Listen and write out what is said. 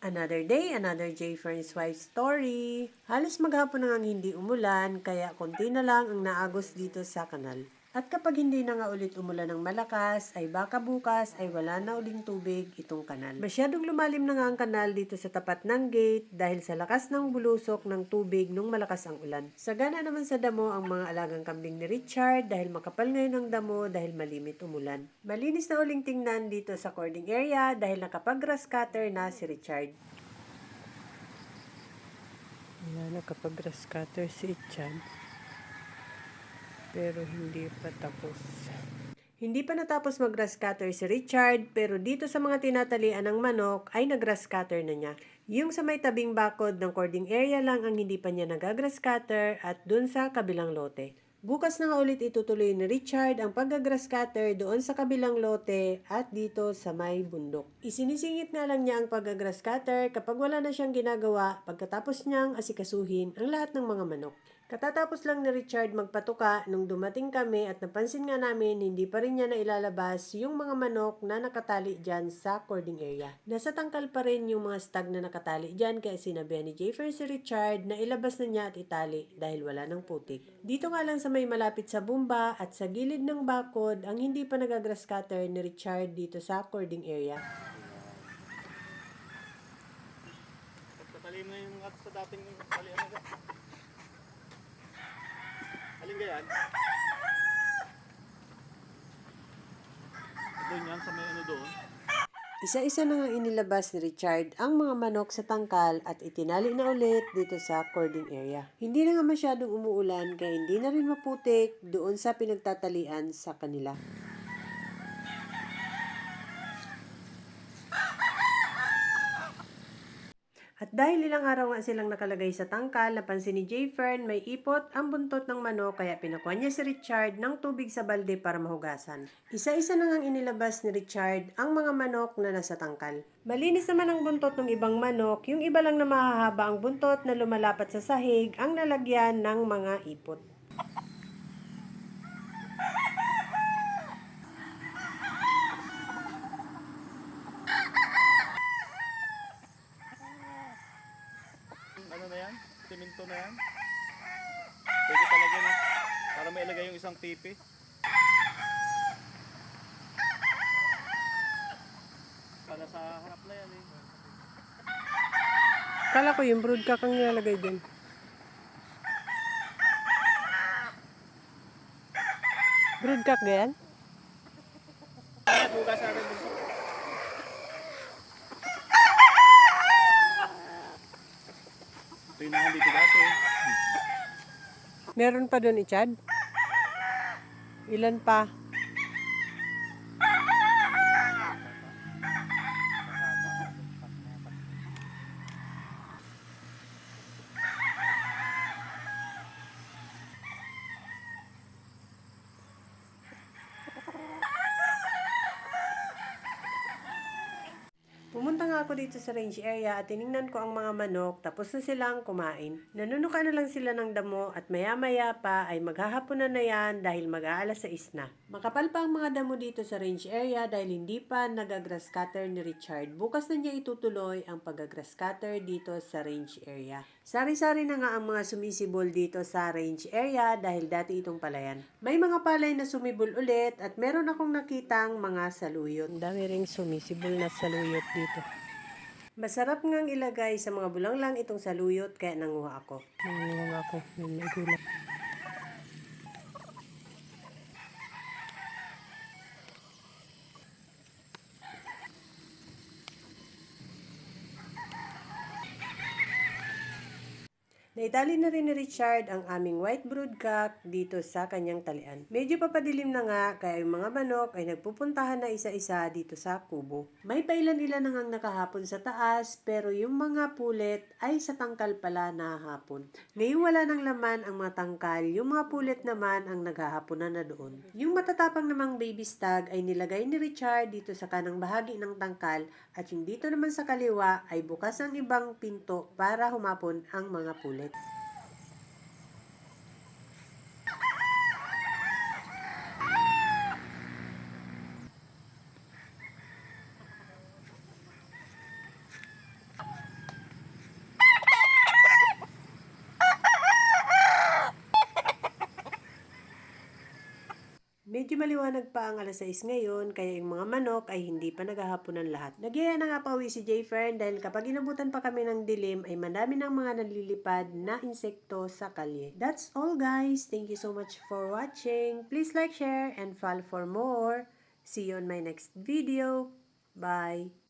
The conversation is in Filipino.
Another day, another J. Fern's Wife story. Halos maghapon na ngang hindi umulan, kaya konti na lang ang naagos dito sa kanal. At kapag hindi na nga ulit umulan ng malakas, ay baka bukas ay wala na uling tubig itong kanal. Masyadong lumalim na nga ang kanal dito sa tapat ng gate dahil sa lakas ng bulusok ng tubig nung malakas ang ulan. Sagana naman sa damo ang mga alagang kambing ni Richard dahil makapal ngayon ang damo dahil malimit umulan. Malinis na uling tingnan dito sa cording area dahil nakapag-grass cutter na si Richard. Ayan, nakapag-grass cutter si Richard. Pero hindi pa tapos. Hindi pa natapos mag-grass cutter si Richard, pero dito sa mga tinatalian ng manok ay nag-grass cutter na niya. Yung sa may tabing bakod ng cording area lang ang hindi pa niya nag-grass cutter at dun sa kabilang lote. Bukas na nga ulit itutuloy ni Richard ang pag-grass cutter doon sa kabilang lote at dito sa may bundok. Isinisingit nga lang niya ang pag-grass cutter kapag wala na siyang ginagawa pagkatapos niyang asikasuhin ang lahat ng mga manok. Katatapos lang ni Richard magpatuka nung dumating kami at napansin nga namin hindi pa rin niya na ilalabas yung mga manok na nakatali dyan sa cording area. Nasa tangkal pa rin yung mga stag na nakatali dyan kaya sinabihan ni Jayfer si Richard na ilabas na niya at itali dahil wala ng putik. Dito nga lang sa may malapit sa bumba at sa gilid ng bakod ang hindi pa nagagrass cutter ni Richard dito sa cording area. Pagkatalim na yung at sa dating talian na dyan. Alin ganyan? Doon yan sa may ano doon. Isa-isa na nga inilabas ni Richard ang mga manok sa tangkal at itinali na ulit dito sa cording area. Hindi na nga masyadong umuulan kaya hindi na rin maputik doon sa pinagtatalian sa kanila. At dahil ilang araw nga silang nakalagay sa tangkal, napansin ni Jayfern may ipot ang buntot ng manok kaya pinakuha niya si Richard ng tubig sa balde para mahugasan. Isa-isa na ngang inilabas ni Richard ang mga manok na nasa tangkal. Malinis naman ang buntot ng ibang manok, yung iba lang na mahahaba ang buntot na lumalapat sa sahig ang nalagyan ng mga ipot. Ano na yan? Siminto na yan? Pwede talaga yan. Para mailagay yung isang tipi. Para sa harap na yan eh. Kala ko yung broodcock ang nilalagay din. Broodcock yan? Bukas sa akin dito. Ito yung nahan dito dati eh. Meron pa doon, Ichad? Ilan pa? Pumunta nga ako dito sa range area at tiningnan ko ang mga manok tapos na silang kumain. Nanunuka na lang sila ng damo at maya-maya pa ay maghahaponan na yan dahil mag-aalas 6 na. Makapal pa ang mga damo dito sa range area dahil hindi pa nagagrass cutter ni Richard. Bukas na niya itutuloy ang pag-grass cutter dito sa range area. Sari-sari na nga ang mga sumisibol dito sa range area dahil dati itong palayan. May mga palay na sumibol ulit at meron akong nakitang mga saluyot. Ang dami ring sumisibol na saluyot dito. Masarap ngang ilagay sa mga bulanglang itong saluyot kaya nanguha ako. Nanguha ako, may gulay. Naitali na rin ni Richard ang aming white broodcock dito sa kanyang talian. Medyo papadilim na nga kaya yung mga manok ay nagpupuntahan na isa-isa dito sa kubo. May pailan-ilan na ngang nakahapon sa taas pero yung mga pulet ay sa tangkal pala nahahapon. Ngayon wala nang laman ang mga tangkal, yung mga pulet naman ang naghahaponan na doon. Yung matatapang namang baby stag ay nilagay ni Richard dito sa kanang bahagi ng tangkal at yung dito naman sa kaliwa ay bukas ang ibang pinto para humapon ang mga pulet. Medyo maliwanag pa ang 6:00 ngayon, kaya yung mga manok ay hindi pa naghahaponan lahat. Nagyaya na nga pauwi si Jayfern dahil kapag inabutan pa kami ng dilim ay madami ng mga nalilipad na insekto sa kalye. That's all guys. Thank you so much for watching. Please like, share, and follow for more. See you on my next video. Bye!